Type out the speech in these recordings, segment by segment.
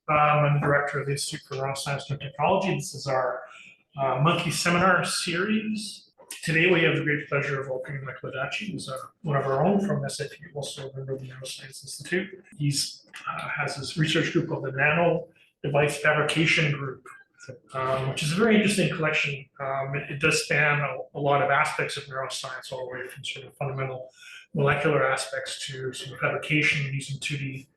I'm the director of the Institute for Neuroscience and Technology. This is our monkey seminar series. Today we have the great pleasure of welcoming Michael Adachi, who's one of our own from SAP, also a member of the Neuroscience Institute. He has his research group called the Nano Device Fabrication Group, which is a very interesting collection. It does span a lot of aspects of neuroscience, all the way from sort of fundamental molecular aspects to sort of fabrication using 2D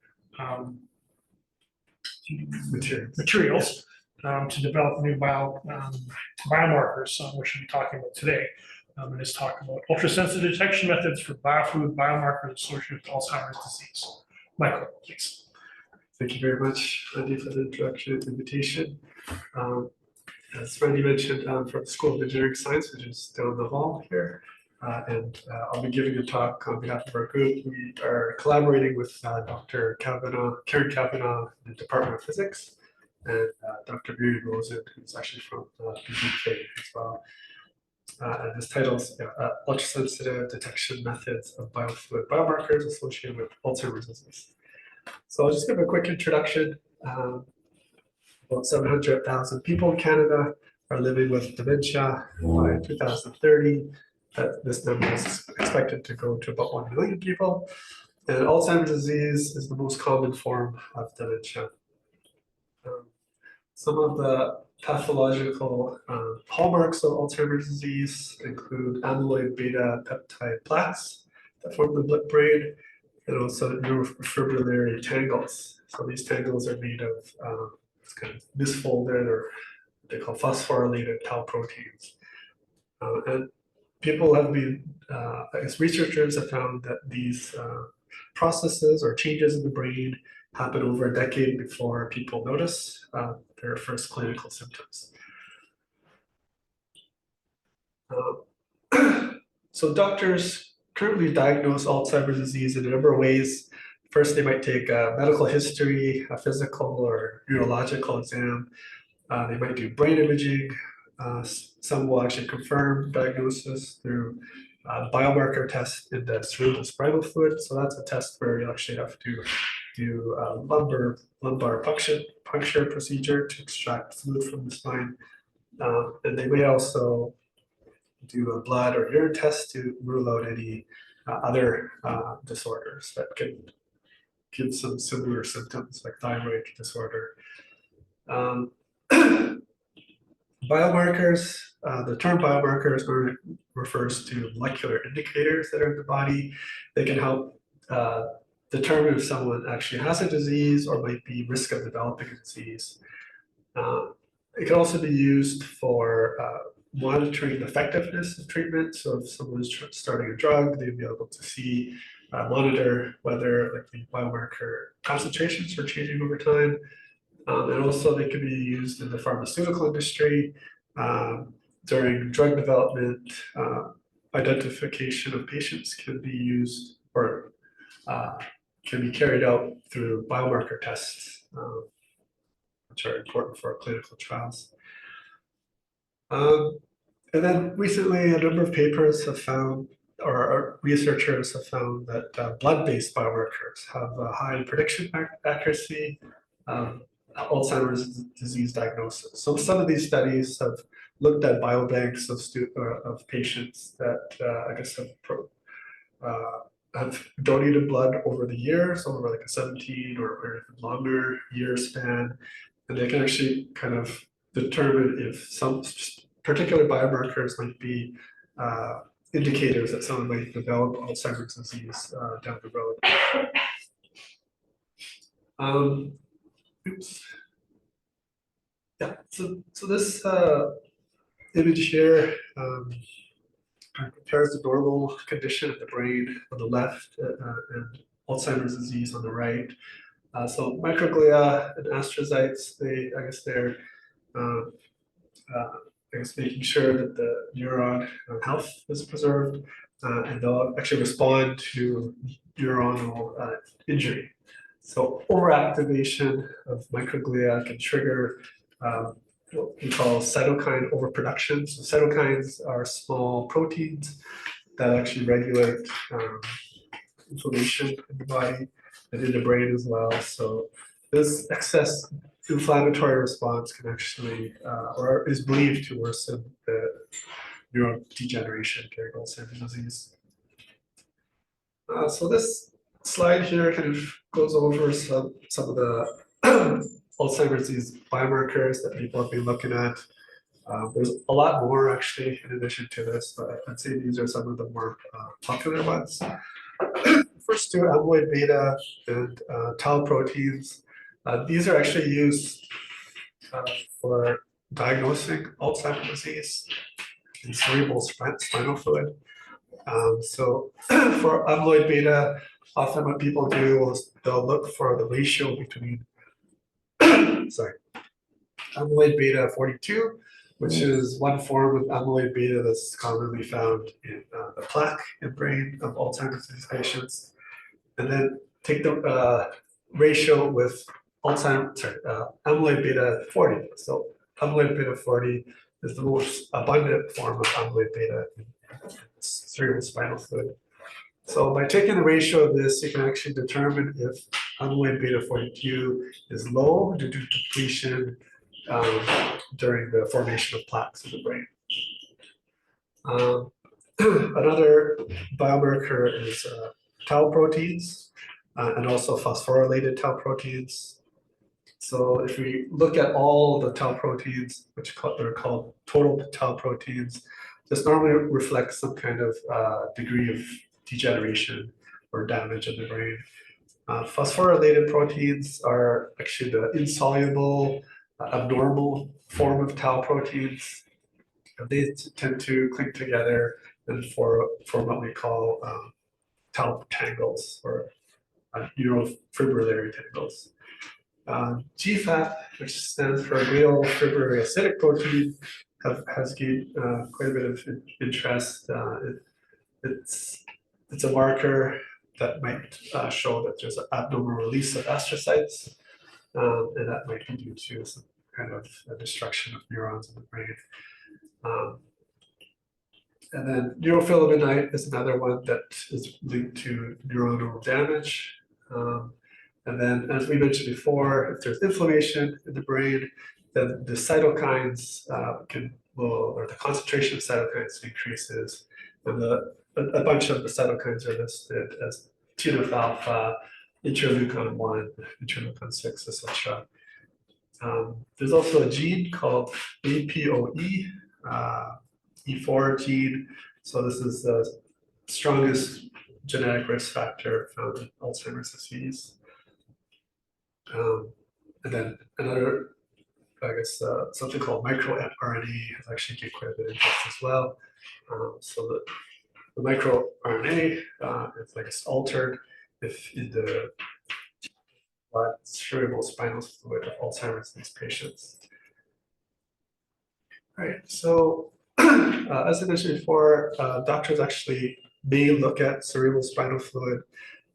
materials to develop new biomarkers, which we'll be talking about today. And let's talk about ultrasensitive detection methods for BioFluid biomarkers associated with Alzheimer's disease. Michael, please. Thank you very much, Randy, for the invitation. As Randy mentioned, I'm from the School of Engineering Science, which is down the hall here. I'll be giving a talk on behalf of our group. We are collaborating with Dr. Karen Kavanaugh in the Department of Physics, and Dr. Miriam Rosen, who's actually from the UK as well. And this title is Ultrasensitive Detection Methods of BioFluid Biomarkers Associated with Alzheimer's Disease. So I'll just give a quick introduction. About 700,000 people in Canada are living with dementia. By 2030, this number is expected to go to about 1 million people. And Alzheimer's disease is the most common form of dementia. Some of the pathological hallmarks of Alzheimer's disease include amyloid beta peptide plaques that form the brain, and also neurofibrillary tangles. So these tangles are made of kind of misfolded, or what they call phosphorylated tau proteins. And people have been, researchers have found that these processes or changes in the brain happen over a decade before people notice their first clinical symptoms. So doctors currently diagnose Alzheimer's disease in a number of ways. First, they might take a medical history, a physical or neurological exam. They might do brain imaging. Some will actually confirm diagnosis through biomarker tests in the cerebrospinal fluid. So that's a test where you actually have to do a lumbar puncture procedure to extract fluid from the spine. And they may also do a blood or urine test to rule out any other disorders that can give some similar symptoms, like thyroid disorder. Biomarkers, the term biomarkers refers to molecular indicators that are in the body. They can help determine if someone actually has a disease or might be risk of developing a disease. It can also be used for monitoring the effectiveness of treatment. So if someone is starting a drug, they'd be able to see, monitor whether like the biomarker concentrations are changing over time. And also they can be used in the pharmaceutical industry during drug development. Identification of patients can be used or can be carried out through biomarker tests, which are important for clinical trials. And then recently, a number of papers have found, or researchers have found, that blood-based biomarkers have a high prediction accuracy of Alzheimer's disease diagnosis. So some of these studies have looked at biobanks of patients that have donated blood over the years, over like a 17 or longer year span, and they can actually kind of determine if some particular biomarkers might be indicators that someone might develop Alzheimer's disease down the road. Oops. Yeah, so this image here compares the normal condition of the brain on the left and Alzheimer's disease on the right. So microglia and astrocytes, they're making sure that the neuron health is preserved, and they'll actually respond to neuronal injury. So overactivation of microglia can trigger what we call cytokine overproduction. So cytokines are small proteins that actually regulate inflammation in the body and in the brain as well. So this excess inflammatory response can actually, or is believed to worsen the neurodegeneration during Alzheimer's disease. So this slide here kind of goes over some of the Alzheimer's disease biomarkers that people have been looking at. There's a lot more actually in addition to this, but I'd say these are some of the more popular ones. First two, amyloid beta and tau proteins. These are actually used for diagnosing Alzheimer's disease in cerebral spinal fluid. So for amyloid beta, often what people do is they'll look for the ratio between, sorry, amyloid beta 42, which is one form of amyloid beta that's commonly found in the plaque in brain of Alzheimer's disease patients, and then take the ratio with amyloid beta 40. So amyloid beta 40 is the most abundant form of amyloid beta in cerebral spinal fluid. So by taking the ratio of this, you can actually determine if amyloid beta 42 is low due to depletion during the formation of plaques in the brain. Another biomarker is tau proteins and also phosphorylated tau proteins. So if we look at all the tau proteins, which are called total tau proteins, this normally reflects some kind of degree of degeneration or damage in the brain. Phosphorylated proteins are actually the insoluble, abnormal form of tau proteins. They tend to cling together and form what we call tau tangles or neurofibrillary tangles. GFAP, which stands for glial fibrillary acidic protein, has gained quite a bit of interest. It's a marker that might show that there's an abnormal release of astrocytes, and that might be due to some kind of destruction of neurons in the brain. And then neurofilament is another one that is linked to neuronal damage. And then, as we mentioned before, if there's inflammation in the brain, then the cytokines or the concentration of cytokines increases, and a bunch of the cytokines are listed as TNF alpha, interleukin 1, interleukin 6, etc. There's also a gene called APOE, E4 gene. So this is the strongest genetic risk factor found in Alzheimer's disease. And then another, I guess, something called microRNA has actually gained quite a bit of interest as well. So the microRNA is, I guess, altered if in the cerebral spinal fluid of Alzheimer's disease patients. All right, so as I mentioned before, doctors actually may look at cerebral spinal fluid.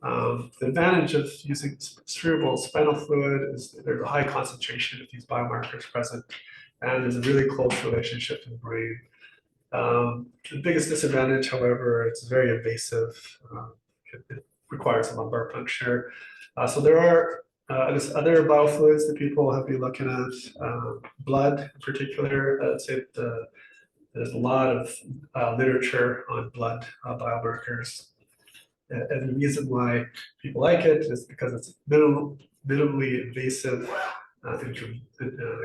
The advantage of using cerebral spinal fluid is there's a high concentration of these biomarkers present, and there's a really close relationship to the brain. The biggest disadvantage, however, it's very invasive. It requires a lumbar puncture. So there are I guess other biofluids that people have been looking at, blood in particular. I'd say there's a lot of literature on blood biomarkers. And the reason why people like it is because it's minimally invasive and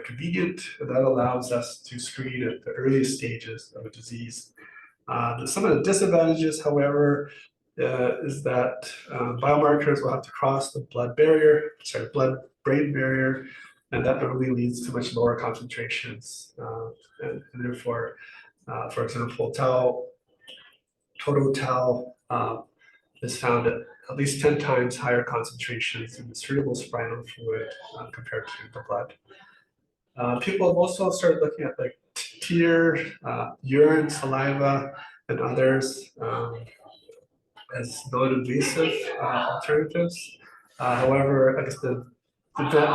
convenient, and that allows us to screen at the earliest stages of a disease. Some of the disadvantages, however, is that biomarkers will have to cross the blood-brain barrier, and that normally leads to much lower concentrations, and therefore, for example, total tau is found at least 10 times higher concentrations in the cerebral spinal fluid compared to the blood. People have also started looking at like tear, urine, saliva, and others as non-invasive alternatives. However, I guess the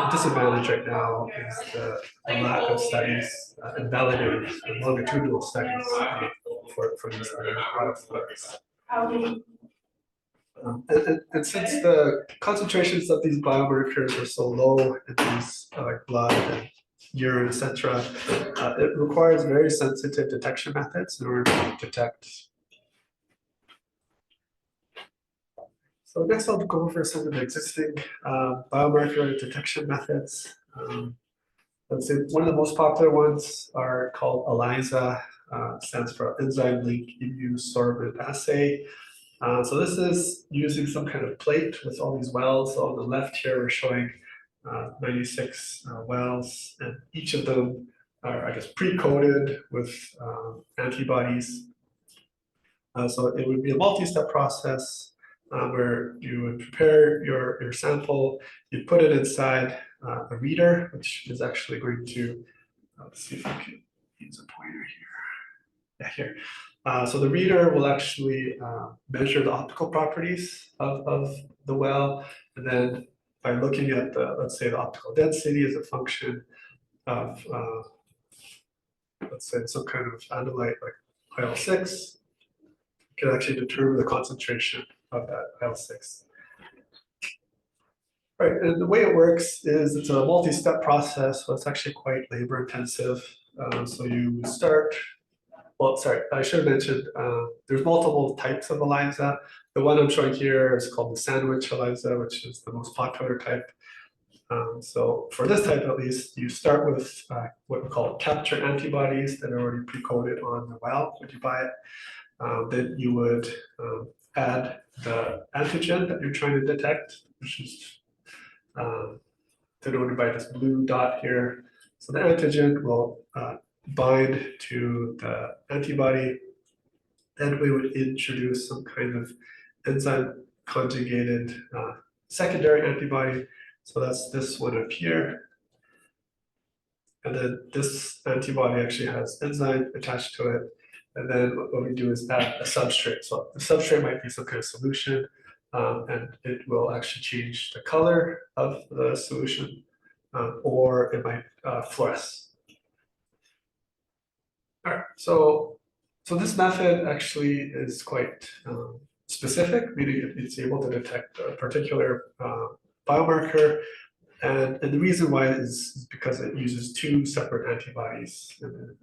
disadvantage right now is the lack of studies and validated longitudinal studies for these other biofluids. And since the concentrations of these biomarkers are so low in these like blood and urine, etc., it requires very sensitive detection methods in order to detect. So next I'll go over some of the existing biomarker detection methods. Let's say one of the most popular ones are called ELISA, stands for Enzyme Link Immune Sorbent Assay. So this is using some kind of plate with all these wells. So on the left here, we're showing 96 wells, and each of them are, I guess, pre-coated with antibodies. So it would be a multi-step process where you would prepare your sample, you put it inside a reader, which is actually going to, let's see if I can use a pointer here. Yeah, here. So the reader will actually measure the optical properties of the well, and then by looking at the, let's say, the optical density as a function of, let's say, some kind of analyte like IL-6, can actually determine the concentration of that IL-6. Right, and the way it works is it's a multi-step process, so it's actually quite labor intensive. So you start, well, sorry, I should have mentioned, there's multiple types of ELISA. The one I'm showing here is called the sandwich ELISA, which is the most popular type. So for this type, at least, you start with what we call capture antibodies that are already pre-coded on the well when you buy it. Then you would add the antigen that you're trying to detect, which is denoted by this blue dot here. So the antigen will bind to the antibody. Then we would introduce some kind of enzyme conjugated secondary antibody. So that's this one up here. And then this antibody actually has enzyme attached to it. And then what we do is add a substrate. So the substrate might be some kind of solution, and it will actually change the color of the solution, or it might fluoresce. All right, so this method actually is quite specific, meaning it's able to detect a particular biomarker. And the reason why is because it uses two separate antibodies. And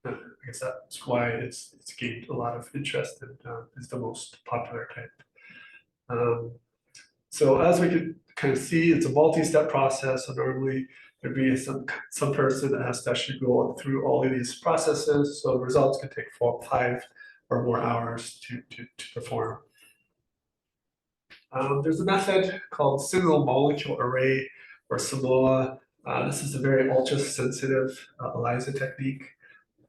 I guess that's why it's gained a lot of interest and is the most popular type. So as we can kind of see, it's a multi-step process. So normally there'd be some person that has to actually go through all of these processes. So the results can take 4, 5 or more hours to perform. There's a method called single molecule array, or SIMOA. This is a very ultra-sensitive ELISA technique.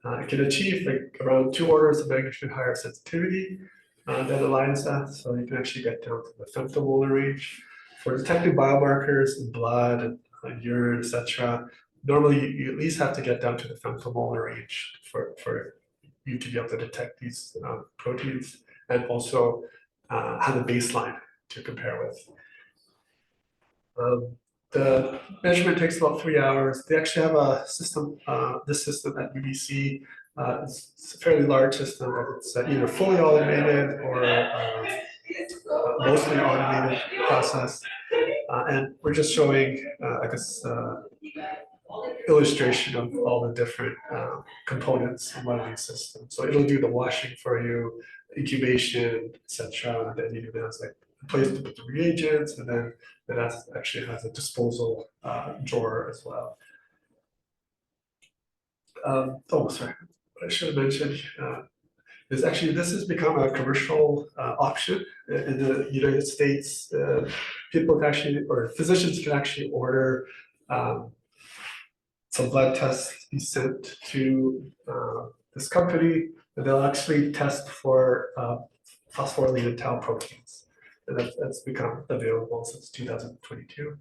It can achieve like around 2 orders of magnitude higher sensitivity than ELISA, so you can actually get down to the femtomolar range. For detecting biomarkers in blood and urine, etc., normally you at least have to get down to the femtomolar range for you to be able to detect these proteins, and also have a baseline to compare with. The measurement takes about 3 hours. They actually have a system, this system at UBC. It's a fairly large system, but it's either fully automated or mostly automated process. And we're just showing, I guess, illustration of all the different components in one of these systems. So it'll do the washing for you, incubation, etc. And then it has like a place to put the reagents, and then it actually has a disposal drawer as well. Oh, sorry, what I should have mentioned is actually this has become a commercial option in the United States. People can actually, or physicians can actually order some blood tests be sent to this company, and they'll actually test for phosphorylated tau proteins. And that's become available since 2022.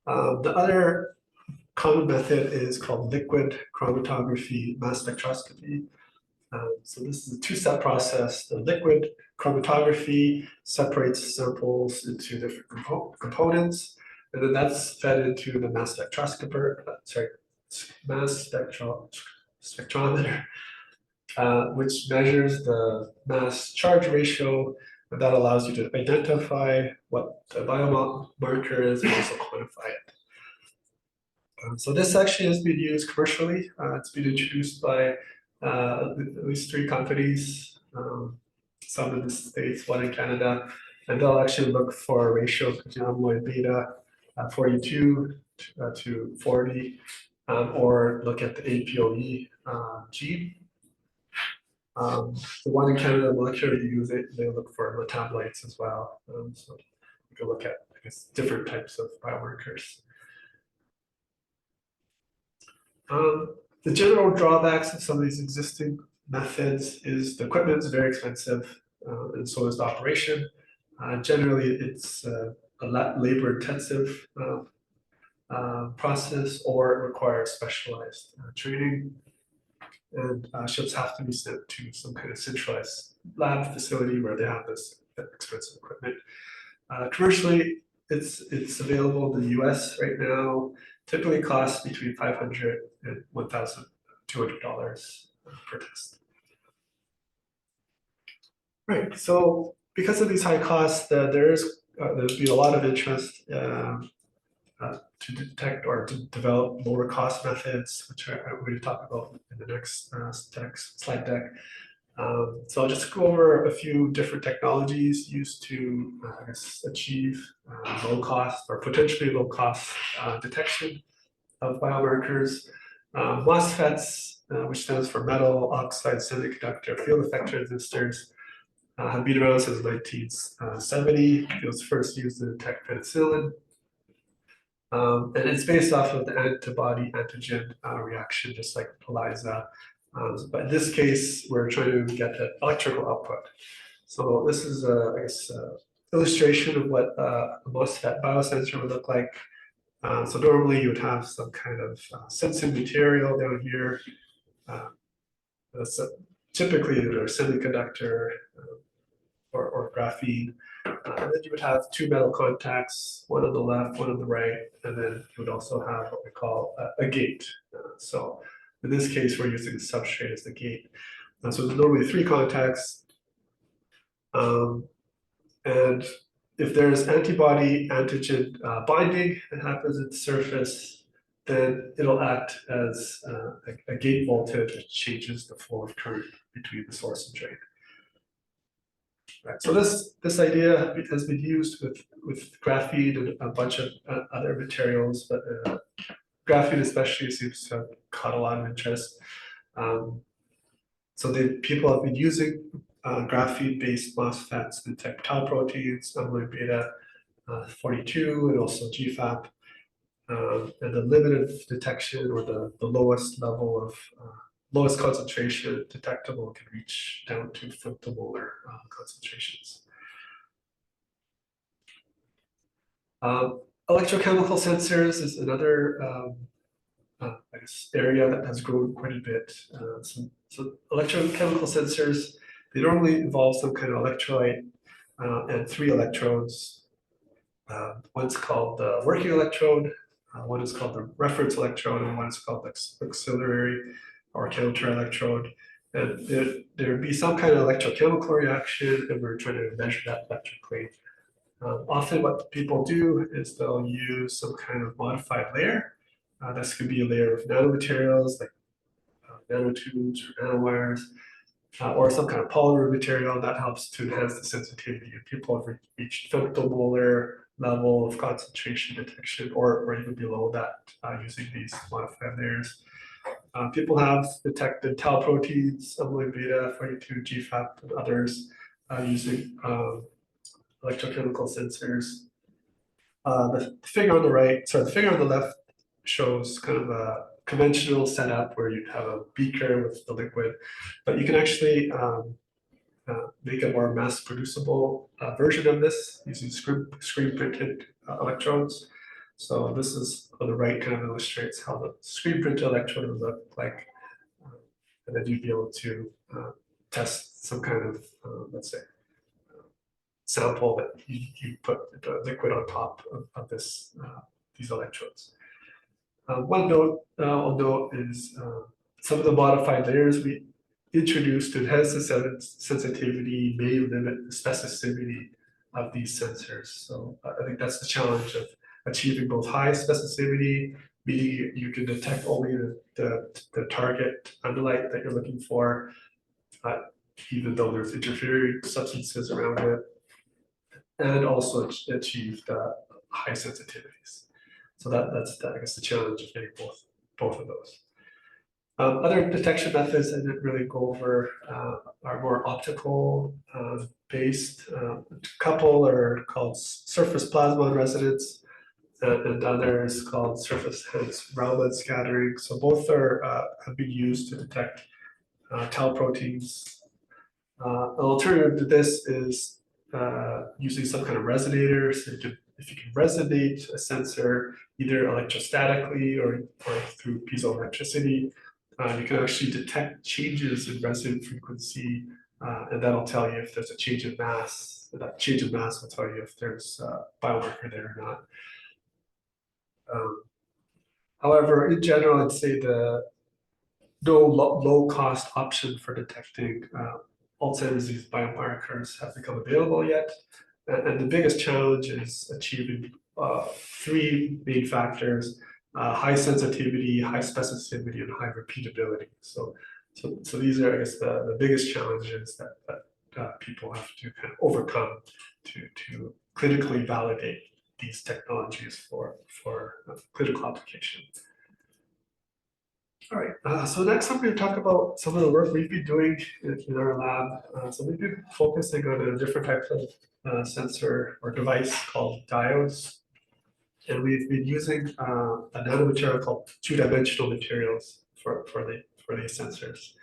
The other common method is called liquid chromatography mass spectroscopy. So this is a 2-step process. The liquid chromatography separates samples into different components, and then that's fed into the mass spectrometer, which measures the mass charge ratio And that allows you to identify what the biomarker is and also quantify it. So this actually has been used commercially. It's been introduced by at least 3 companies, some in the States, 1 in Canada, and they'll actually look for ratios between amyloid beta 42 to 40, or look at the APOE gene. The 1 in Canada molecular use it, they look for metabolites as well. So you can look at, I guess, different types of biomarkers. The general drawbacks of some of these existing methods is the equipment is very expensive, and so is the operation. Generally, it's a labor intensive process, or it requires specialized training. And ships have to be sent to some kind of centralized lab facility where they have this expensive equipment. Commercially, it's available in the US right now. Typically costs between $500 and $1,200 per test. Right, so because of these high costs, there's been a lot of interest to detect or to develop lower cost methods, which I'm going to talk about in the next slide deck. So I'll just go over a few different technologies used to I guess, achieve low cost or potentially low cost detection of biomarkers. MOSFETs, which stands for metal oxide semiconductor field effect transistors, have been around since 1970. It was first used to detect penicillin. And it's based off of the antibody antigen reaction, just like ELISA. But in this case, we're trying to get the electrical output. So this is, I guess, illustration of what a MOSFET biosensor would look like. So normally you would have some kind of sensing material down here. Typically, either semiconductor or graphene. And then you would have 2 metal contacts, 1 on the left, 1 on the right, and then you would also have what we call a gate. So in this case, we're using the substrate as the gate. So there's normally 3 contacts. And if there's antibody antigen binding that happens at the surface, then it'll act as a gate voltage that changes the flow of current between the source and drain. Right. So this idea has been used with graphene and a bunch of other materials, but graphene especially seems to have caught a lot of interest. So people have been using graphene-based MOSFETs to detect tau proteins, amyloid beta 42, and also GFAP. And the limit of detection, or the lowest level of lowest concentration detectable, can reach down to femtomolar concentrations. Electrochemical sensors is another I guess, area that has grown quite a bit. So electrochemical sensors, they normally involve some kind of electrolyte and 3 electrodes. One's called the working electrode, one is called the reference electrode, and one is called the auxiliary or counter electrode. And there would be some kind of electrochemical reaction, and we're trying to measure that electrically. Often what people do is they'll use some kind of modified layer. This could be a layer of nanomaterials like nanotubes or nanowires, or some kind of polymer material that helps to enhance the sensitivity. And people have reached femtomolar level of concentration detection, or even below that, using these modified layers. People have detected tau proteins, amyloid beta 42, GFAP, and others using electrochemical sensors. The figure on the right, sorry, the figure on the left shows kind of a conventional setup where you have a beaker with the liquid, but you can actually make a more mass producible version of this using screen printed electrodes. So this is on the right, kind of illustrates how the screen printed electrode would look like. And then you'd be able to test some kind of, let's say, sample that you put the liquid on top of this these electrodes. One note I'll note is some of the modified layers introduced to enhance the sensitivity may limit the specificity of these sensors. So I think that's the challenge of achieving both high specificity, meaning you can detect only the target light that you're looking for, even though there's interfering substances around it, and also achieve the high sensitivities. So that's I guess the challenge of getting both of those. Other detection methods I didn't really go over are more optical based. A couple are called surface plasmon resonance, and others called surface enhanced Raman scattering. So both are have been used to detect tau proteins. An alternative to this is using some kind of resonator. So if you can resonate a sensor either electrostatically or through piezoelectricity, you can actually detect changes in resonant frequency, and that'll tell you if there's a change in mass. That change in mass will tell you if there's a biomarker there or not. However, in general, I'd say the low cost option for detecting Alzheimer's disease biomarkers have become available yet. And the biggest challenge is achieving three main factors: high sensitivity, high specificity, and high repeatability. So these are, I guess, the biggest challenges that people have to kind of overcome to clinically validate these technologies for clinical application. All right, so next I'm going to talk about some of the work we've been doing in our lab. So we've been focusing on a different type of sensor or device called diodes. And we've been using a nanomaterial called two-dimensional materials for these sensors.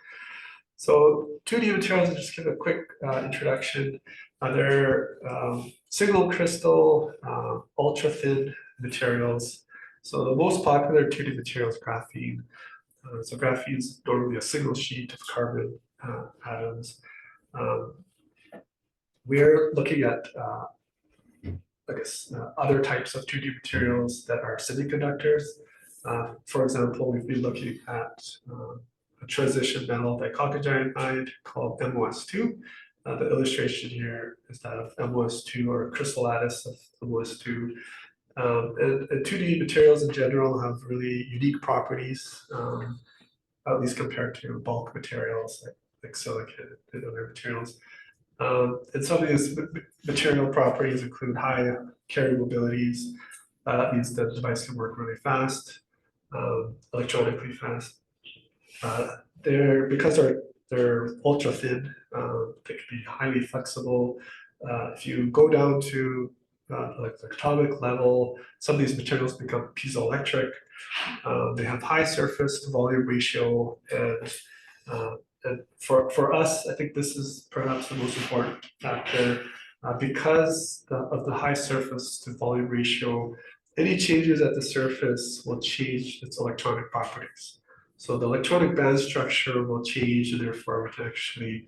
So 2D materials, I'll just give a quick introduction. They're single crystal, ultra thin materials. So the most popular 2D material is graphene. So graphene is normally a single sheet of carbon atoms. We're looking at, I guess, other types of 2D materials that are semiconductors. For example, we've been looking at a transition metal dicoccogyanide called MOS2. The illustration here is that of MOS2 or a crystal lattice of MOS2. And 2D materials in general have really unique properties, at least compared to bulk materials like silicon and other materials. And some of these material properties include high carrier mobilities. That means the device can work really fast, electronically fast. Because they're ultra thin, they can be highly flexible. If you go down to like the atomic level, some of these materials become piezoelectric. They have high surface to volume ratio, and for us, I think this is perhaps the most important factor because of the high surface to volume ratio. Any changes at the surface will change its electronic properties. So the electronic band structure will change, and therefore we can actually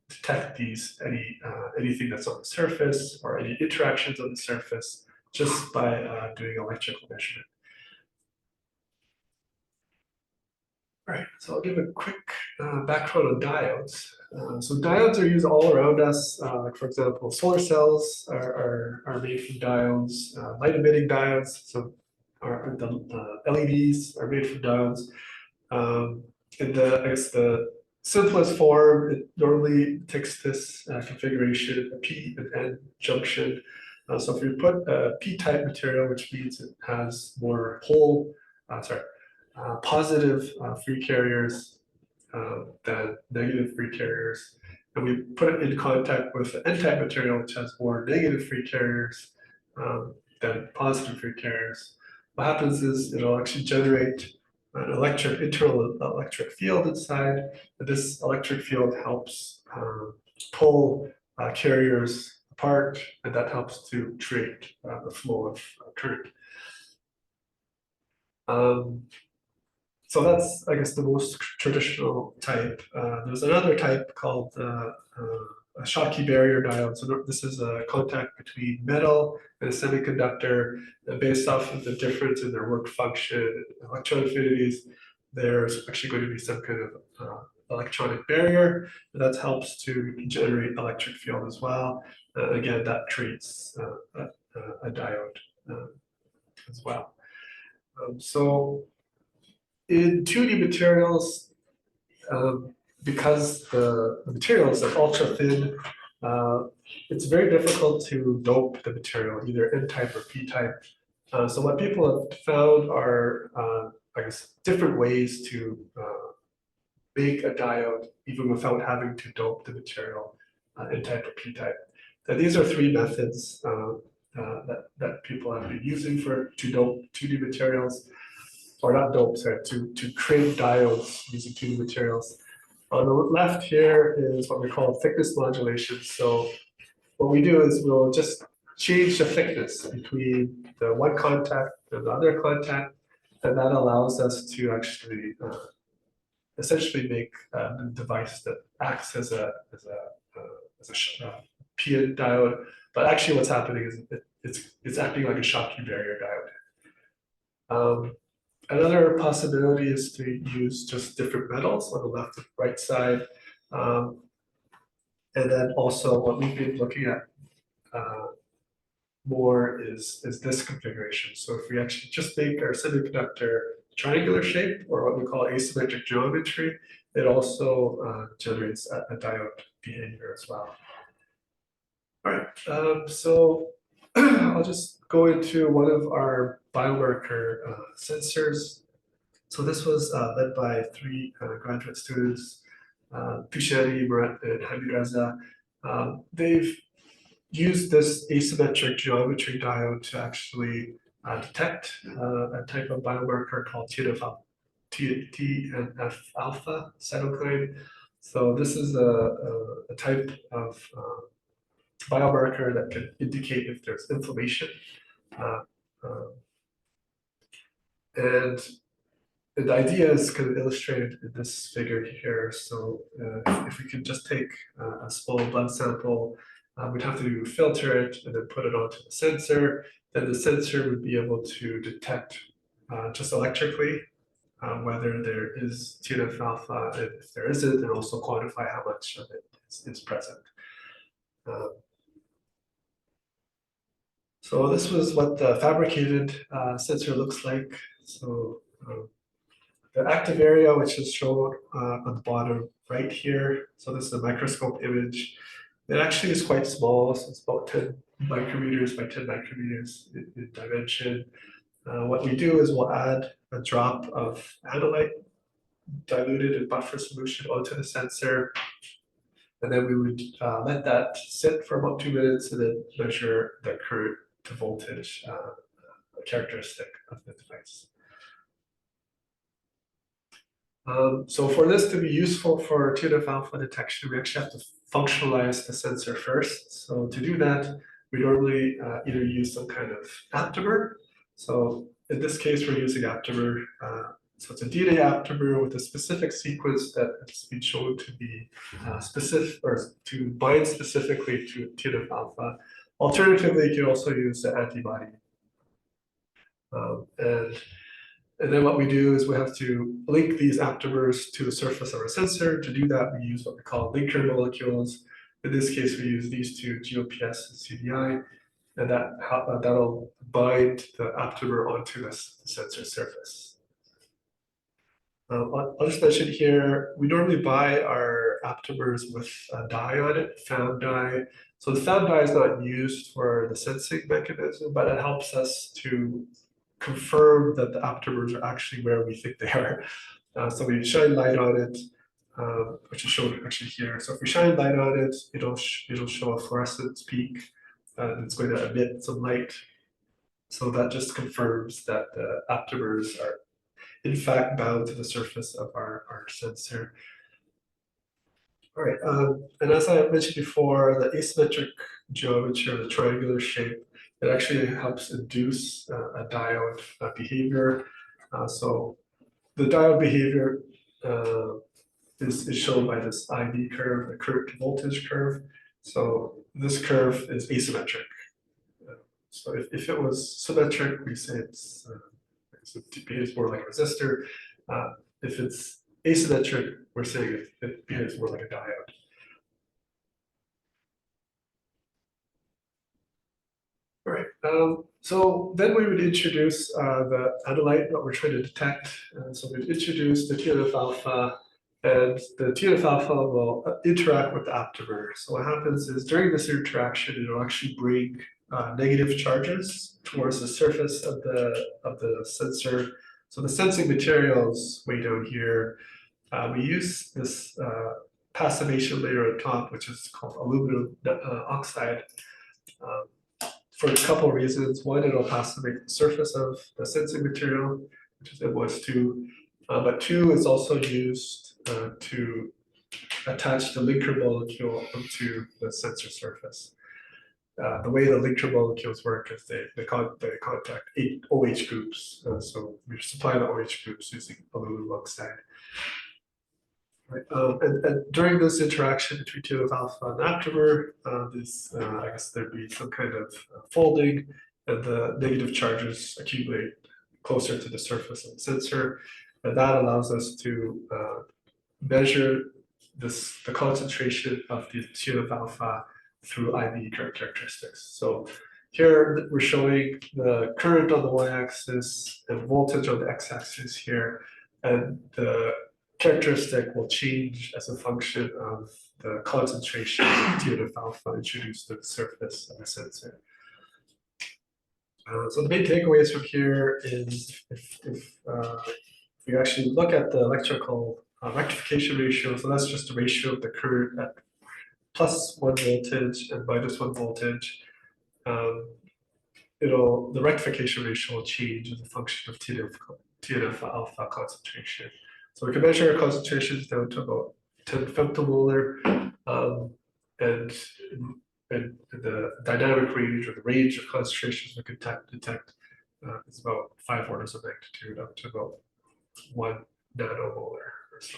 detect anything that's on the surface or any interactions on the surface just by doing electrical measurement. All right, so I'll give a quick background on diodes. So diodes are used all around us. Like for example, solar cells are made from diodes. Light emitting diodes, so the LEDs are made from diodes. And I guess the simplest form, it normally takes this configuration, a P and N junction. So if you put a P-type material, which means it has more positive free carriers than negative free carriers, and we put it in contact with the N-type material, which has more negative free carriers than positive free carriers. What happens is it'll actually generate an internal electric field inside. And this electric field helps pull carriers apart, and that helps to create the flow of current. So that's, I guess, the most traditional type. There's another type called a Schottky barrier diode. So this is a contact between metal and a semiconductor. And based off of the difference in their work function, electron affinities, there's actually going to be some kind of electronic barrier that helps to generate electric field as well. Again, that creates a diode as well. So in 2D materials, because the materials are ultra thin, it's very difficult to dope the material, either N-type or P-type. So what people have found are, I guess, different ways to make a diode even without having to dope the material N-type or P-type. Now, these are three methods that people have been using to dope 2D materials, or not dope, sorry, to create diodes using 2D materials. On the left here is what we call thickness modulation. So what we do is we'll just change the thickness between the one contact and the other contact, and that allows us to actually essentially make a device that acts as a PN diode. But actually, what's happening is it's acting like a Schottky barrier diode. Another possibility is to use just different metals on the left and right side. And then also what we've been looking at more is this configuration. So if we actually just make our semiconductor triangular shape, or what we call asymmetric geometry, it also generates a diode behavior as well. All right, so I'll just go into one of our biomarker sensors. So this was led by three graduate students, Tushari, Murat, and Hamid Reza. They've used this asymmetric geometry diode to actually detect a type of biomarker called TNF alpha cytokine. So this is a type of biomarker that can indicate if there's inflammation. And the idea is kind of illustrated in this figure here. So if we could just take a small blood sample, we'd have to filter it and then put it onto the sensor. Then the sensor would be able to detect just electrically whether there is TNF alpha, and if there isn't, and also quantify how much of it is present. So this was what the fabricated sensor looks like. So the active area, which is shown on the bottom right here. So this is a microscope image. It actually is quite small, so it's about 10 micrometers by 10 micrometers in dimension. What we do is we'll add a drop of analyte diluted in buffer solution onto the sensor. And then we would let that sit for about 2 minutes and then measure the current to voltage characteristic of the device. So for this to be useful for TNF alpha detection, we actually have to functionalize the sensor first. So to do that, we normally either use some kind of aptamer. So in this case, we're using aptamer. So it's a DNA aptamer with a specific sequence that has been shown to be specific, or to bind specifically to TNF alpha. Alternatively, you can also use an antibody. And then what we do is we have to link these aptamers to the surface of our sensor. To do that, we use what we call linker molecules. In this case, we use these two, GOPS and CDI, and that'll bind the aptamer onto the sensor surface. I'll just mention here, we normally buy our aptamers with a dye on it, found dye. So the found dye is not used for the sensing mechanism, but it helps us to confirm that the aptamers are actually where we think they are. So we shine light on it, which is shown actually here. So if we shine light on it, it'll show a fluorescence peak. It's going to emit some light. So that just confirms that the aptamers are in fact bound to the surface of our sensor. All right, and as I mentioned before, the asymmetric geometry, or the triangular shape, it actually helps induce a diode behavior. So the diode behavior is shown by this IV curve, the current to voltage curve. So this curve is asymmetric. So if it was symmetric, we say it's more like a resistor. If it's asymmetric, we're saying it behaves more like a diode. All right, so then we would introduce the analyte that we're trying to detect. So we'd introduce the TNF alpha, and the TNF alpha will interact with the aptamer. So what happens is during this interaction, it will actually bring negative charges towards the surface of the sensor. So the sensing materials way down here, we use this passivation layer on top, which is called aluminum oxide. For a couple of reasons. One, it'll passivate the surface of the sensing material, which is MOS2. But two, it's also used to attach the linker molecule onto the sensor surface. The way the linker molecules work is they contact 8 OH groups. So we supply the OH groups using aluminum oxide. Right. And during this interaction between TNF alpha and aptamer, I guess there'd be some kind of folding, and the negative charges accumulate closer to the surface of the sensor, and that allows us to measure the concentration of the TNF alpha through IV current characteristics. So here we're showing the current on the y-axis and voltage on the x-axis here, and the characteristic will change as a function of the concentration of TNF alpha introduced to the surface of the sensor. So the main takeaways from here is if we actually look at the electrical rectification ratio, so that's just the ratio of the current at +1 voltage and -1 voltage, the rectification ratio will change as a function of TNF alpha concentration. So we can measure our concentrations down to about 10 femtomolar, and the dynamic range or the range of concentrations we can detect is about 5 orders of magnitude up to about 1 nanomolar or so.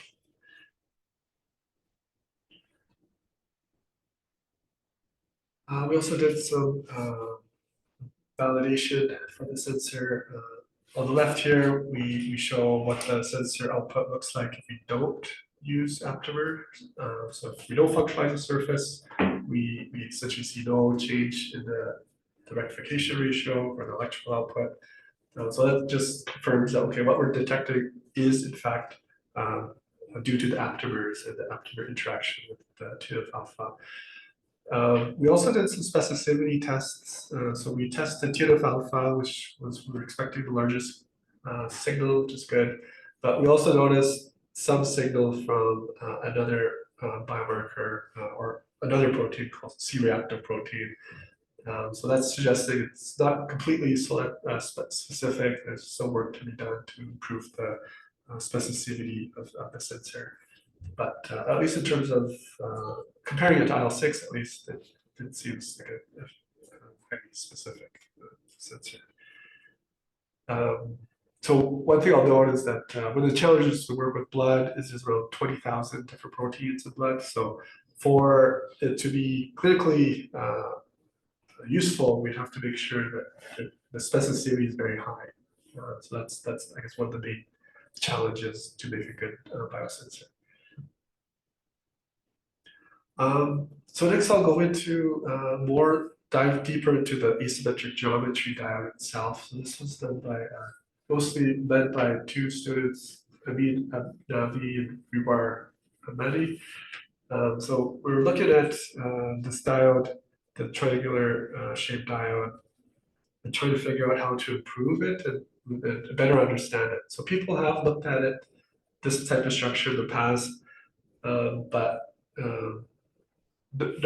We also did some validation for the sensor. On the left here, we show what the sensor output looks like if we don't use aptamer. So if we don't functionalize the surface, we essentially see no change in the rectification ratio or the electrical output. So that just confirms that, okay, what we're detecting is in fact due to the aptamers and the aptamer interaction with the TNF alpha. We also did some specificity tests. So we tested TNF alpha, which we were expecting the largest signal, which is good. But we also noticed some signal from another biomarker or another protein called C-reactive protein. So that's suggesting it's not completely specific. There's some work to be done to improve the specificity of the sensor. But at least in terms of comparing it to IL-6, at least it seems like a highly specific sensor. So one thing I'll note is that one of the challenges to work with blood is there's around 20,000 different proteins in blood. So for it to be clinically useful, we have to make sure that the specificity is very high. So that's I guess one of the main challenges to make a good biosensor. So next I'll go into dive deeper into the asymmetric geometry diode itself. So this was done by mostly led by 2 students, Amin Navi and Rubar Ahmadi. So we're looking at this diode, the triangular shaped diode, and trying to figure out how to improve it and better understand it. So people have looked at it, this type of structure in the past, but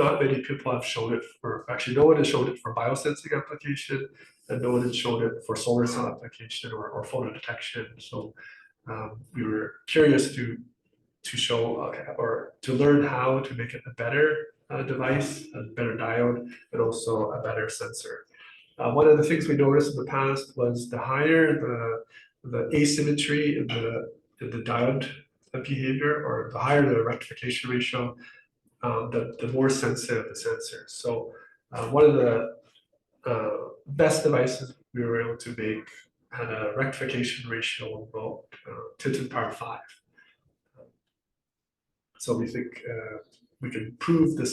not many people have shown it actually no one has shown it for biosensing application, and no one has shown it for solar cell application or photo detection. So we were curious to show or to learn how to make it a better device, a better diode, and also a better sensor. One of the things we noticed in the past was the higher the asymmetry in the diode behavior, or the higher the rectification ratio, the more sensitive the sensor. So one of the best devices we were able to make had a rectification ratio of about 10 to the power 5. So we think we can improve the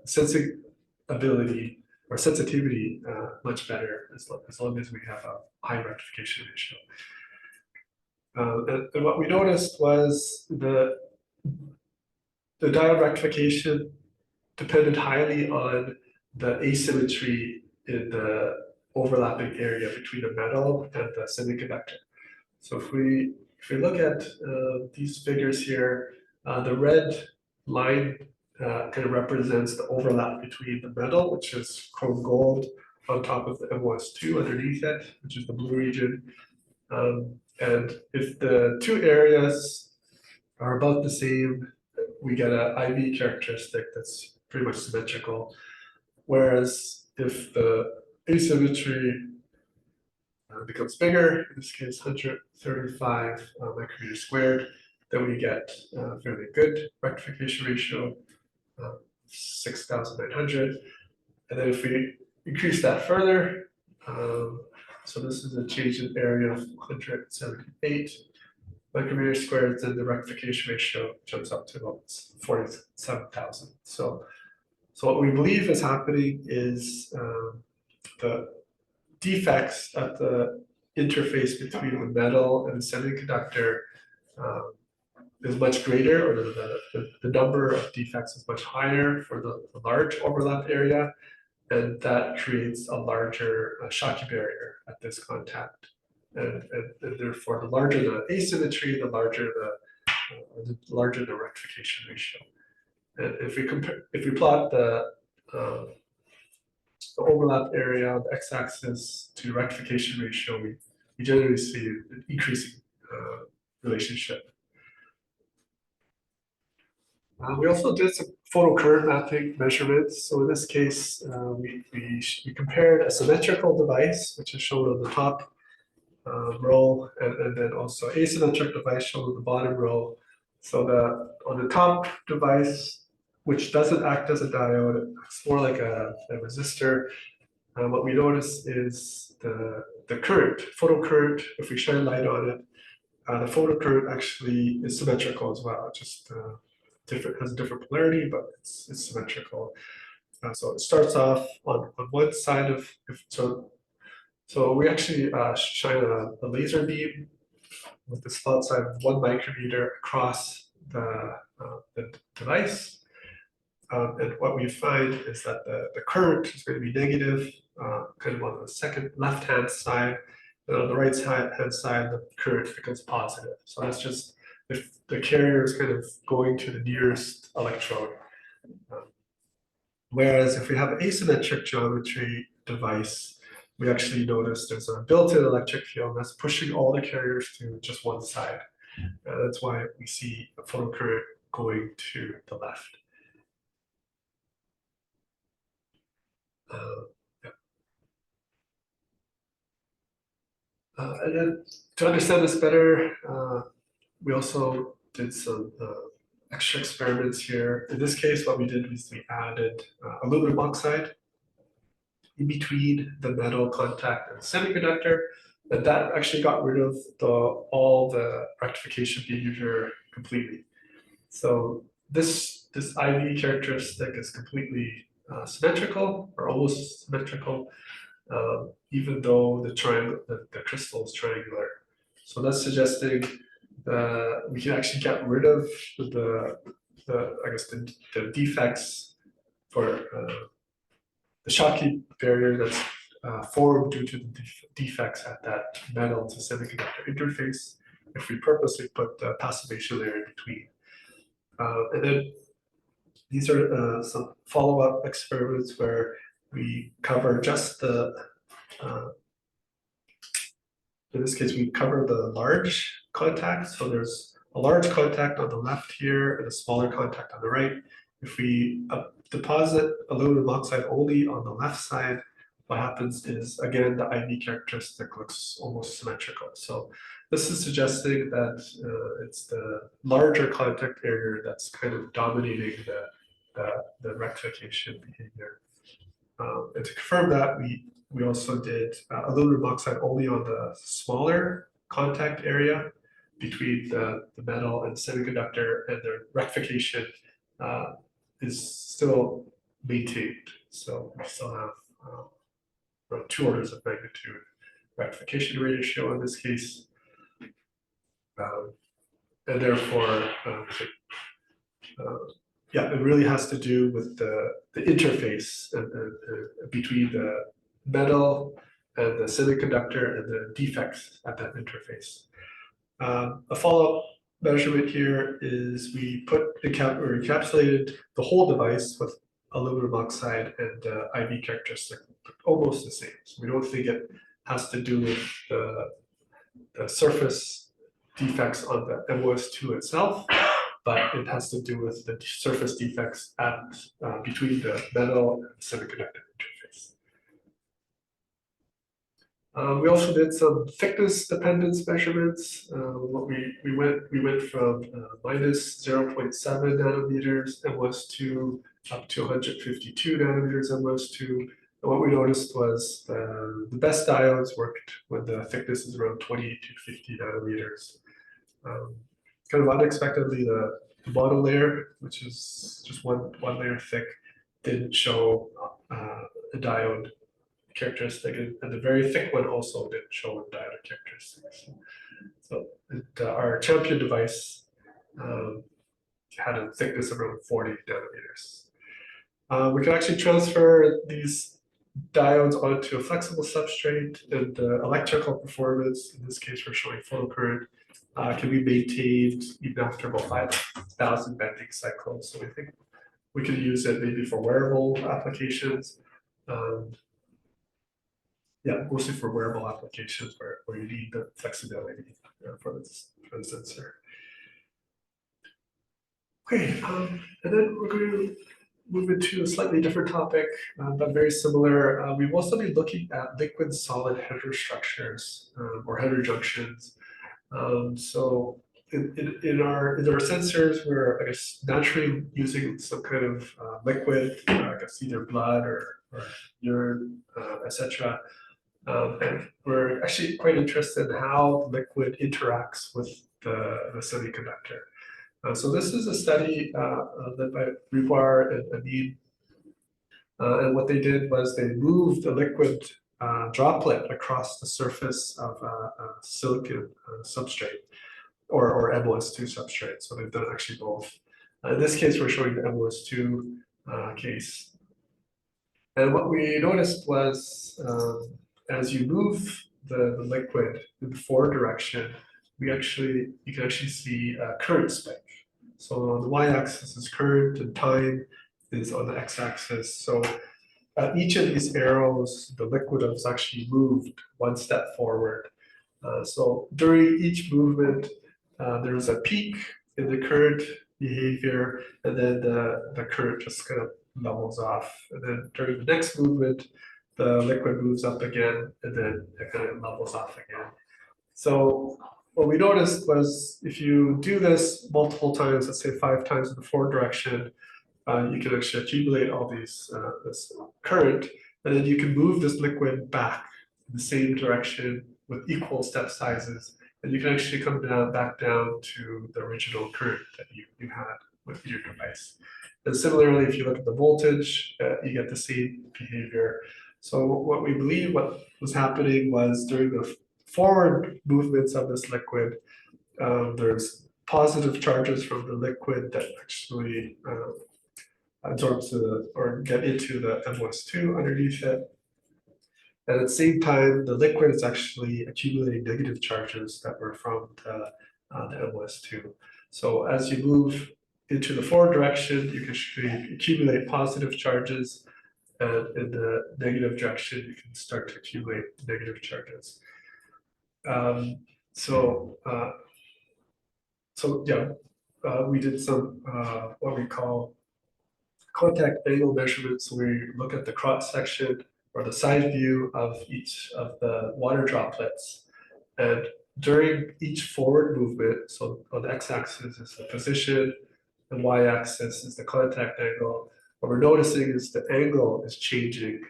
sensing ability or sensitivity much better as long as we have a high rectification ratio. And what we noticed was the diode rectification depended highly on the asymmetry in the overlapping area between the metal and the semiconductor. So if we look at these figures here, the red line kind of represents the overlap between the metal, which is chrome gold, on top of the MOS2 underneath it, which is the blue region. And if the two areas are about the same, we get an IV characteristic that's pretty much symmetrical. Whereas if the asymmetry becomes bigger, in this case 135 micrometers squared, then we get a fairly good rectification ratio, 6,900. And then if we increase that further, so this is a change in area of 178 micrometers squared, then the rectification ratio jumps up to about 47,000. So what we believe is happening is the defects at the interface between the metal and the semiconductor is much greater, or the number of defects is much higher for the large overlap area, and that creates a larger Schottky barrier at this contact. And therefore, the larger the asymmetry, the larger the rectification ratio. And if we plot the overlap area on the x-axis to rectification ratio, we generally see an increasing relationship. We also did some photocurrent mapping measurements. So in this case, we compared a symmetrical device, which is shown on the top row, and then also asymmetric device shown on the bottom row. So on the top device, which doesn't act as a diode, it's more like a resistor. What we notice is the current, photocurrent, if we shine light on it, the photocurrent actually is symmetrical as well. It just has a different polarity, but it's symmetrical. So it starts off on one side of, so we actually shine a laser beam with the spot size of 1 micrometer across the device. And what we find is that the current is going to be negative, kind of on the second left-hand side, and on the right-hand side, the current becomes positive. So that's just if the carrier is kind of going to the nearest electrode. Whereas if we have an asymmetric geometry device, we actually notice there's a built-in electric field that's pushing all the carriers to just one side. That's why we see a photocurrent going to the left. And then to understand this better, we also did some extra experiments here. In this case, what we did was we added aluminum oxide in between the metal contact and the semiconductor, and that actually got rid of all the rectification behavior completely. So this IV characteristic is completely symmetrical, or almost symmetrical, even though the crystal is triangular. So that's suggesting that we can actually get rid of the defects for the Schottky barrier that's formed due to the defects at that metal to semiconductor interface if we purposely put the passivation layer in between. And then these are some follow-up experiments where we cover just in this case, we cover the large contact. So there's a large contact on the left here and a smaller contact on the right. If we deposit aluminum oxide only on the left side, what happens is, again, the IV characteristic looks almost symmetrical. So this is suggesting that it's the larger contact area that's kind of dominating the rectification behavior. And to confirm that, we also did aluminum oxide only on the smaller contact area. between the metal and semiconductor, and the rectification is still maintained. So we still have around 2 orders of magnitude rectification ratio in this case. And therefore, yeah, it really has to do with the interface between the metal and the semiconductor and the defects at that interface. A follow-up measurement here is we encapsulated the whole device with aluminum oxide, and IV characteristic almost the same. So we don't think it has to do with the surface defects on the MOS2 itself, but it has to do with the surface defects at between the metal and semiconductor interface. We also did some thickness dependence measurements. What we went from minus 0.7 nanometers MOS2 up to 152 nanometers MOS2. And what we noticed was the best diodes worked when the thickness is around 28 to 50 nanometers. Kind of unexpectedly, the bottom layer, which is just one layer thick, didn't show a diode characteristic, and the very thick one also didn't show a diode characteristics. So our champion device had a thickness of around 40 nanometers. We can actually transfer these diodes onto a flexible substrate, and the electrical performance, in this case we're showing photocurrent, can be maintained even after about 5,000 bending cycles. So we think we could use it maybe for wearable applications. Yeah, mostly for wearable applications where you need the flexibility for the sensor. Okay, and then we're going to move into a slightly different topic, but very similar. We've also been looking at liquid solid heterostructures or heterojunctions. So in our sensors, we're, I guess, naturally using some kind of liquid, I guess either blood or urine, etc. And we're actually quite interested in how liquid interacts with the semiconductor. So this is a study led by Rivar and Amin. And what they did was they moved a liquid droplet across the surface of a silicon substrate or MOS2 substrate. So they've done actually both. In this case, we're showing the MOS2 case. And what we noticed was as you move the liquid in the forward direction, you can actually see a current spike. So on the y-axis is current, and time is on the x-axis. So at each of these arrows, the liquid has actually moved one step forward. So during each movement, there's a peak in the current behavior, and then the current just kind of levels off. And then during the next movement, the liquid moves up again, and then it kind of levels off again. So what we noticed was if you do this multiple times, let's say 5 times in the forward direction, you can actually accumulate all these this current, and then you can move this liquid back in the same direction with equal step sizes, and you can actually come back down to the original current that you had with your device. And similarly, if you look at the voltage, you get the same behavior. So what we believe what was happening was during the forward movements of this liquid, there's positive charges from the liquid that actually absorb or get into the MOS2 underneath it. And at the same time, the liquid is actually accumulating negative charges that were from the MOS2. So as you move into the forward direction, you can accumulate positive charges, and in the negative direction, you can start to accumulate negative charges. So we did some what we call contact angle measurements. We look at the cross section or the side view of each of the water droplets, and during each forward movement, so on the x-axis is the position, and y-axis is the contact angle. What we're noticing is the angle is changing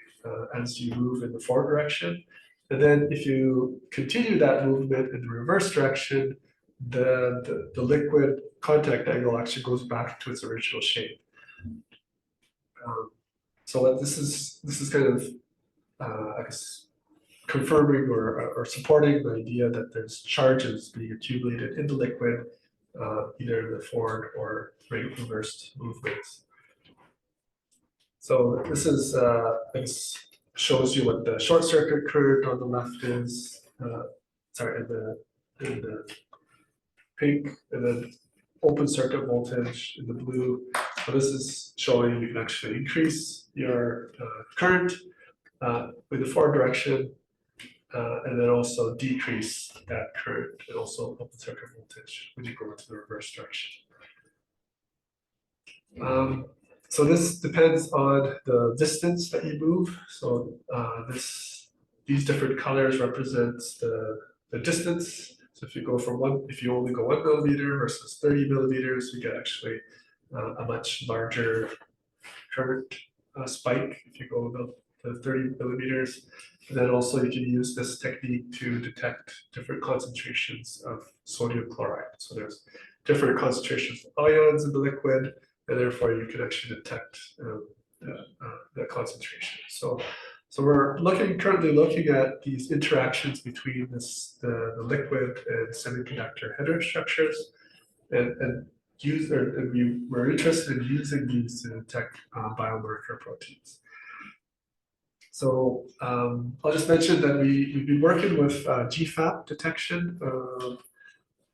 as you move in the forward direction. And then if you continue that movement in the reverse direction, the liquid contact angle actually goes back to its original shape. So what this is kind of I guess confirming or supporting the idea that there's charges being accumulated in the liquid, either in the forward or reversed movements. So this is this shows you what the short circuit current on the left is. Sorry, in the pink, and then open circuit voltage in the blue. So this is showing you can actually increase your current in the forward direction, and then also decrease that current and also open circuit voltage when you go into the reverse direction. So this depends on the distance that you move. So these different colors represents the distance. So if you go from if you only go 1 millimeter versus 30 millimeters, you get actually a much larger current spike if you go about to 30 millimeters. And then also you can use this technique to detect different concentrations of sodium chloride. So there's different concentrations of ions in the liquid, and therefore you can actually detect the concentration. So we're currently looking at these interactions between the liquid and semiconductor heterostructures, and we're interested in using these to detect biomarker proteins. So I'll just mention that we've been working with GFAP detection,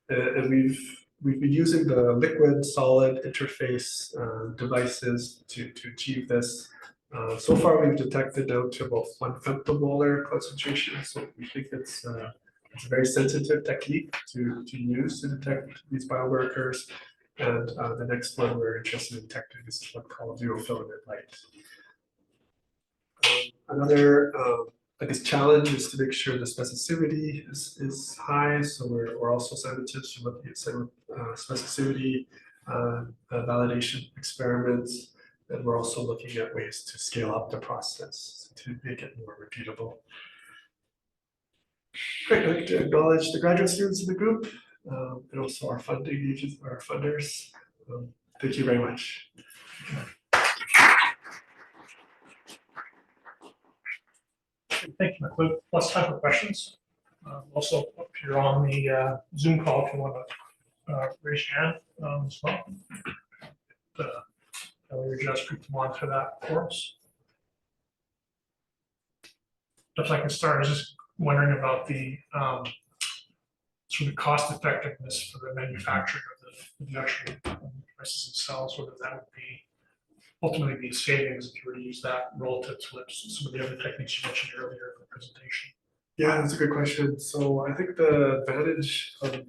and we've been using the liquid solid interface devices to achieve this. So far, we've detected down to about 1 femtomolar concentration. So we think it's a very sensitive technique to use to detect these biomarkers. And the next one we're interested in detecting is what's called neurofilament light. Another I guess challenge is to make sure the specificity is high. So we're also scientists looking at specificity validation experiments, and we're also looking at ways to scale up the process to make it more repeatable. Great, I'd like to acknowledge the graduate students in the group, and also our funding agents, our funders. Thank you very much. Thank you, McLeod. Let's time for questions. Also, if you're on the Zoom call, if you want to raise your hand as well. We're just group to monitor that for us. If I can start, I was just wondering about the sort of cost effectiveness for the manufacturing of the actual devices themselves, whether that would be ultimately be savings if you were to use that relative to some of the other techniques you mentioned earlier in the presentation. Yeah, that's a good question. So I think the advantage of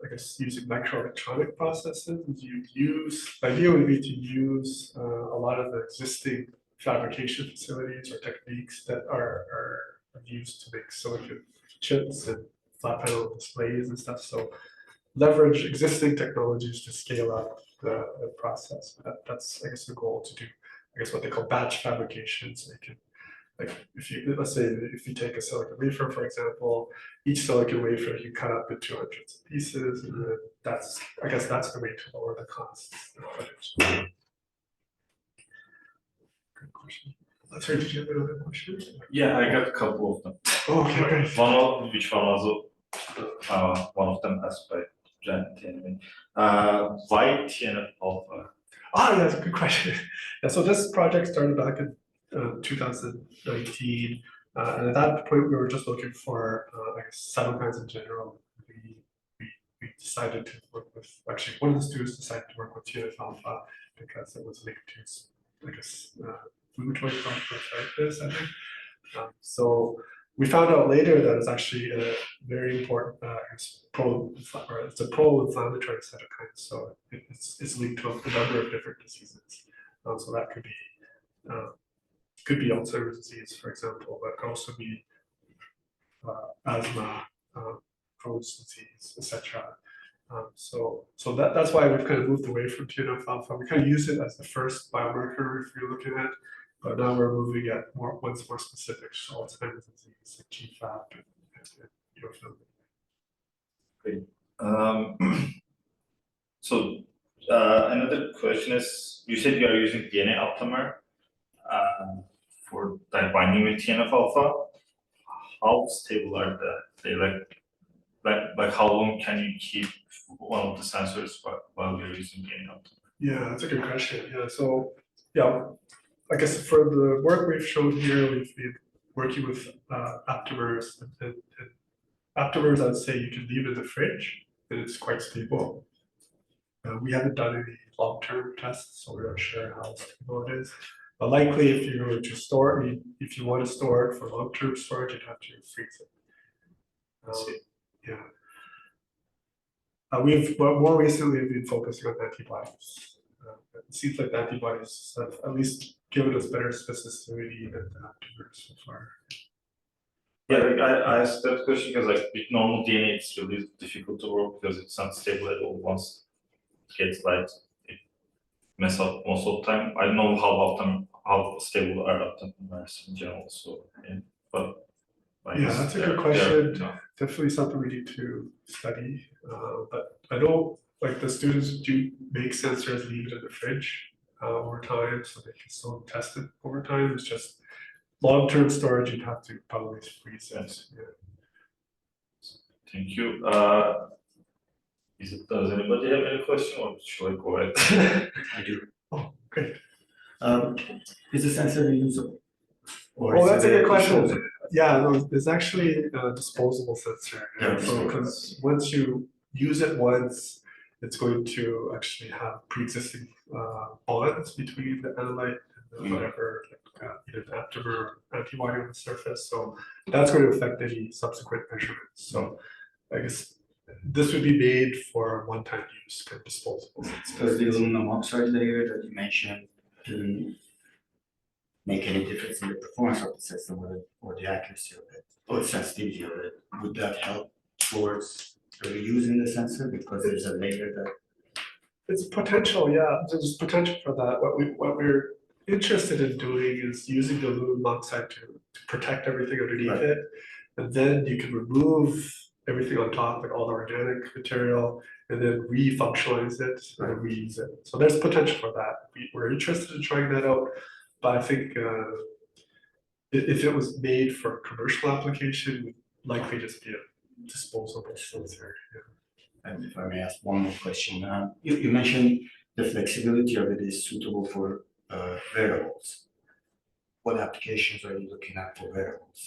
I guess using microelectronic processes is the idea would be to use a lot of the existing fabrication facilities or techniques that are used to make silicon chips and flat panel displays and stuff. So leverage existing technologies to scale up the process. That's I guess the goal, to do I guess what they call batch fabrication. So you can, like, let's say if you take a silicon wafer, for example, each silicon wafer you cut up into hundreds of pieces, and then I guess that's the way to lower the costs. Good question. Let's hear, did you have another question? Yeah, I got a couple of them. Oh, okay, great. Which one was one of them asked by Jen Tianmin. Why TNF alpha? Yeah, that's a good question. Yeah, so this project started back in 2019, and at that point we were just looking for I guess cytokines in general. We decided to work with, actually one of the students decided to work with TNF alpha because it was linked to, I guess, inflammatory arthritis, I think. So we found out later that it's actually a very important, it's a pro-inflammatory cytokine. So it's linked to a number of different diseases. So that could be Alzheimer's disease, for example, but could also be asthma, Crohn's disease, etc. So that's why we've kind of moved away from TNF alpha. We kind of use it as the first biomarker if you're looking at, but now we're moving at ones more specific, so Alzheimer's disease, like GFAP, and neurofilament. Great. Um, so another question is, you said you are using DNA aptamer for like binding with TNF alpha. How stable are they? Like how long can you keep one of the sensors while you're using DNA aptamer? Yeah, that's a good question. Yeah, so yeah, I guess for the work we've shown here, we've been working with aptamers and aptamers, I'd say you can leave in the fridge and it's quite stable. We haven't done any long-term tests, so we're not sure how stable it is. But likely, if you were to store it, if you want to store it for long-term storage, you'd have to freeze it. Yeah. But more recently, we've been focusing on antibodies. It seems like antibodies have at least given us better specificity than the aptamers so far. Yeah, like I asked that question because like with normal DNA, it's really difficult to work because it's not stable at all. Once it gets light, it mess up most of the time. I don't know how stable are aptamers in general. So, yeah, but I Yeah, guess that's a they're- good question. they're- Definitely something we need to study. But I know like the students do make sensors leave it in the fridge over time, so they can still test it over time. It's just long-term storage, you'd have to probably freeze it. Yeah. Thank you. Does anybody have any question or should I go ahead? I do. Oh, great. Is the sensor reusable? Or Oh, is that's a it good question. disposable? Yeah, no, it's actually a disposable sensor. Yeah, So, disposable. because once you use it once, it's going to actually have pre-existing bonds between the analyte and the whatever, like, either the aptamer or antibody on the surface. So that's going to affect any subsequent measurements. So I guess this would be made for one-time use, kind of disposable. Does the aluminum oxide layer that you mentioned make any difference in the performance of the system or the accuracy of it or the sensitivity of it? Would that help towards reusing the sensor because there's a layer that It's potential, yeah. There's potential for that. What we're interested in doing is using the aluminum oxide to protect everything underneath Right. it, and then you can remove everything on top, like all the organic material, and then re-functionalize it and reuse it. So there's potential for that. We're interested in trying that out, but I think if it was made for commercial application, it would likely just be a disposable sensor. Yeah. and if I may ask one more question, you mentioned the flexibility of it is suitable for wearables. What applications are you looking at for wearables?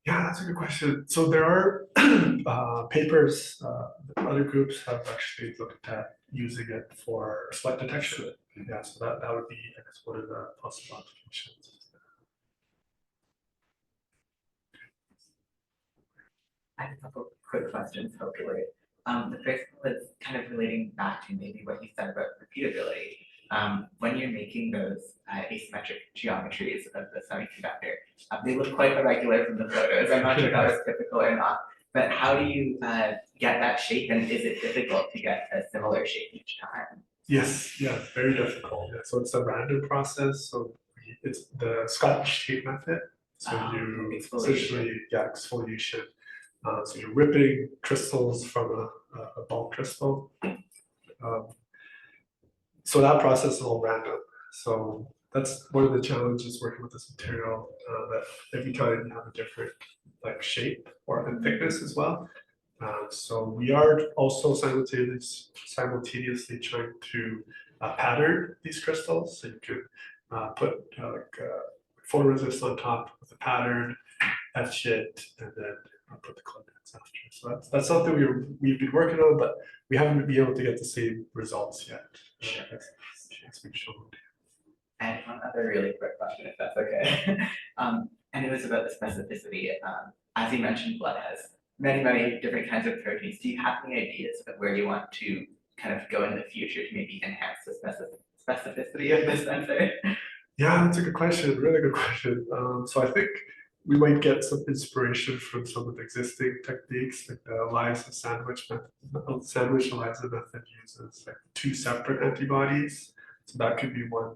Yeah, that's a good question. So there are papers, other groups have actually looked at using it for sweat detection. Yeah, so that would be, I guess, one of the possible applications. I have a couple quick questions, hopefully. The first one was kind of relating back to maybe what you said about repeatability. When you're making those asymmetric geometries of the semiconductor, they look quite irregular from the photos. I'm not sure if that was typical or not, but how do you get that shape, and is it difficult to get a similar shape each time? Yes, yeah, very difficult. Yeah, so it's a random process. So it's the Scotch tape method. So you Exfoliation. essentially, yeah, exfoliation. So you're ripping crystals from a bulk crystal. So that process is all random. So that's one of the challenges working with this material, that every time you have a different like shape or and thickness as well. So we are also simultaneously trying to pattern these crystals. So you could put photoresist on top with the pattern, etch it, and then put the contacts after. So that's something we've been working on, but we haven't been able to get the same results yet. Sure. As we've shown. And one other really quick question, if that's okay. And it was about the specificity. As you mentioned, blood has many, many different kinds of proteins. Do you have any ideas of where you want to kind of go in the future to maybe enhance the specificity of the sensor? Yeah, that's a good question. Really good question. So I think we might get some inspiration from some of the existing techniques, like the ELISA sandwich method. Sandwich ELISA method uses like 2 separate antibodies. So that could be one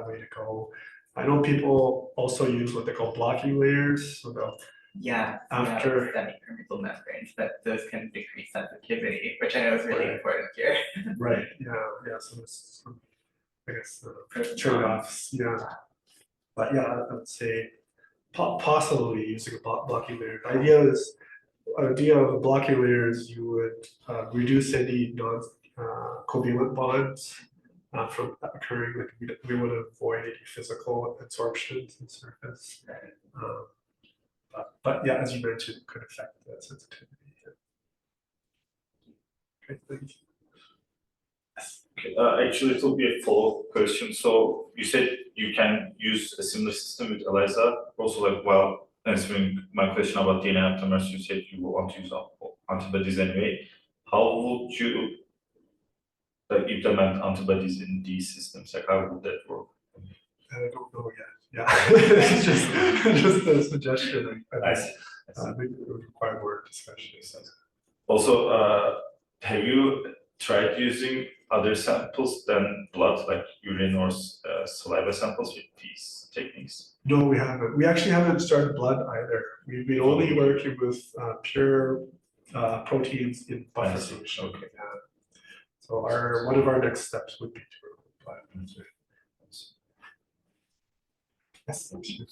way to go. I know people also use what they call blocking layers. So they'll Yeah, After- semi-permeable membranes, but those can decrease sensitivity, which I know is really important here. Right, yeah, so this, I guess, Pros and trade-offs, yeah. But yeah, I would say possibly using a blocking layer. The idea of a blocking layer is you would reduce any non covalent bonds from occurring, like we would avoid any physical absorptions in surface. Um, but yeah, as you mentioned, it could affect the sensitivity. Okay, thank you. Actually, it will be a follow-up question. So you said you can use a similar system with ELISA. Also, like while answering my question about DNA aptamers, you said you want to use antibodies anyway. How would you implement antibodies in these systems? Like how would that work? I don't know yet. Yeah, it's just a suggestion. I see. I think it would require more discussion. Also, have you tried using other samples than blood, like urine or saliva samples with these techniques? No, we haven't. We actually haven't started blood either. We've been only working with pure proteins in buffer I see. solution. Okay. So one of our next steps would be to work with blood. Yes. Thank you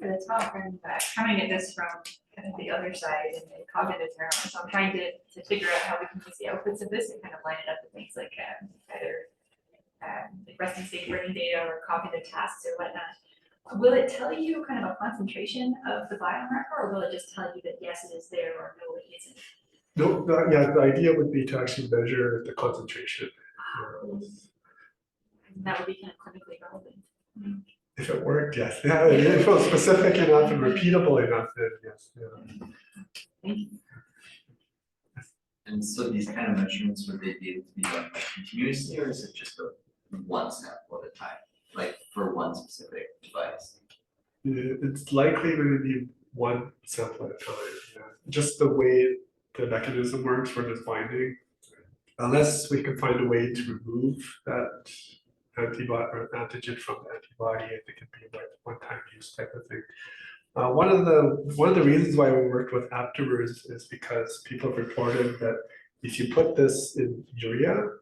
for the talk and coming at this from kind of the other side and the cognitive neurons. So I'm trying to figure out how we can use the outputs of this and kind of line it up with things like either like resting state brain data or cognitive tasks or whatnot. Will it tell you kind of a concentration of the biomarker, or will it just tell you that yes, it is there or no, it isn't? No, yeah, the idea would be to actually measure the concentration. And that would be kind of clinically relevant. If it worked, yes. Yeah, if it was specific enough and repeatable enough, then yes. Yeah. Thank you. And so these kind of measurements, would they be able to be done like continuously, or is it just a one sample at a time, like for one specific device? It's likely going to be one sample at a time. Yeah. Just the way the mechanism works for this binding, unless we can find a way to remove that antibody or antigen from the antibody, I think it'd be like one-time use type of thing. One of the reasons why we worked with aptamers is because people have reported that if you put this in urea,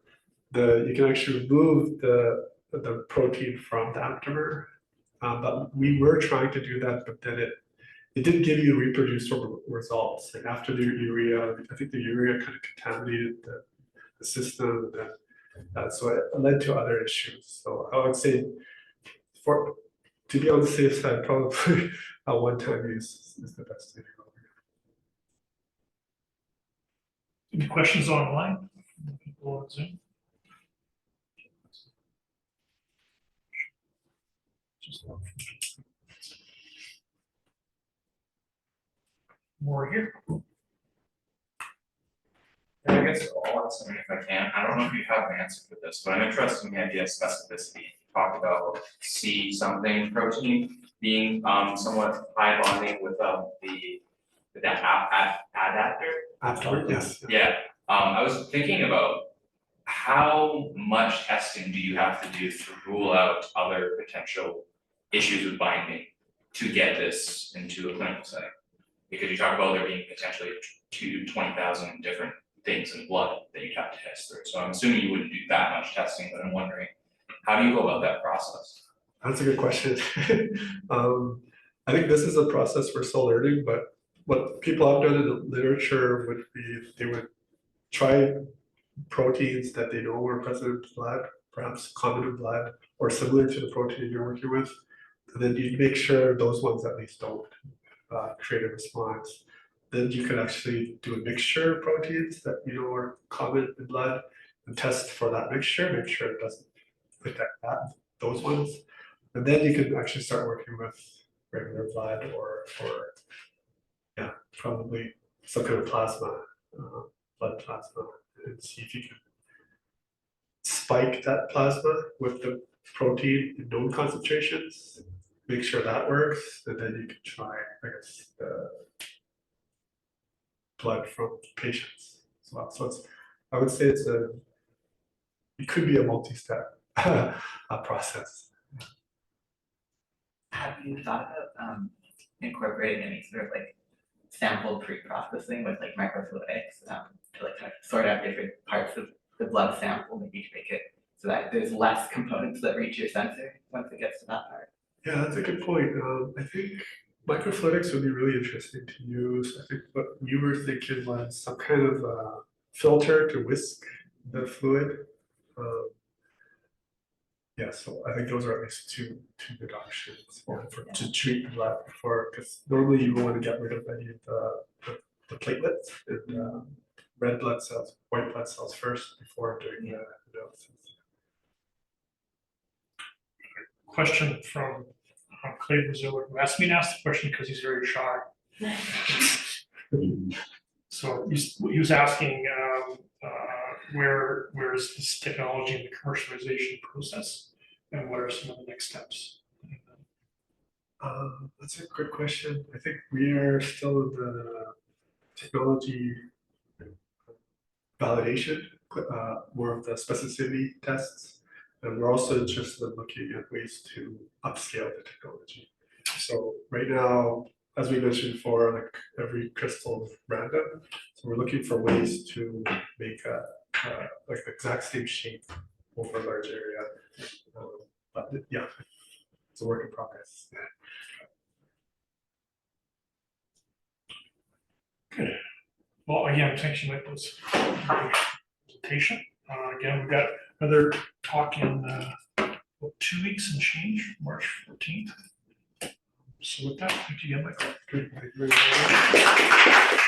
you can actually remove the protein from the aptamer. But we were trying to do that, but then it didn't give you reproducible results. Like after the urea, I think the urea kind of contaminated the system, and then so it led to other issues. So I would say, to be on the safe side, probably a one-time use is the best way to go. Any questions online? People on Zoom? Just one. More here. Yeah, I guess I'll ask something if I can. I don't know if you have an answer for this, but I'm interested in the idea of specificity. You talked about C something protein being somewhat high bonding with the adapter. Afterward, yes. Yeah, I was thinking about how much testing do you have to do to rule out other potential issues with binding to get this into a clinical setting? Because you talk about there being potentially 20,000 different things in blood that you'd have to test through. So I'm assuming you wouldn't do that much testing, but I'm wondering, how do you go about that process? That's a good question. I think this is a process we're still learning, but what people have done in the literature would be they would try proteins that they know are present in blood, perhaps common in blood, or similar to the protein you're working with. And then you make sure those ones at least don't create a response. Then you can actually do a mixture of proteins that you know are common in blood and test for that mixture, make sure it doesn't detect those ones. And then you can actually start working with regular blood or yeah, probably some kind of plasma, blood plasma, and see if you can spike that plasma with the protein in known concentrations, make sure that works, and then you can try, I guess, the blood from patients as well. So I would say it could be a multi-step process. Have you thought about incorporating any sort of like sample pre-processing with like microfluidics, to like kind of sort out different parts of the blood sample, maybe to make it so that there's less components that reach your sensor once it gets to that part. Yeah, that's a good point. I think microfluidics would be really interesting to use. I think what we were thinking was some kind of filter to whisk the fluid. Yeah, so I think those are at least two good options to treat blood for, because normally you want to get rid of any of the platelets and red blood cells, white blood cells first before doing the analysis. Question from Clay Brazil, who asked me to ask the question because he's very shy. So he was asking, where is this technology in the commercialization process, and what are some of the next steps? That's a good question. I think we are still in the technology validation, more of the specificity tests, and we're also interested in looking at ways to upscale the technology. So right now, as we mentioned before, like every crystal is random, so we're looking for ways to make like the exact same shape over a large area. But yeah, it's a work in progress. Good. Well, again, thanks, Mike, for this presentation. Again, we've got another talk in 2 weeks and change, March 14th. So with that, thank you again, Michael. Good. Thank you very much.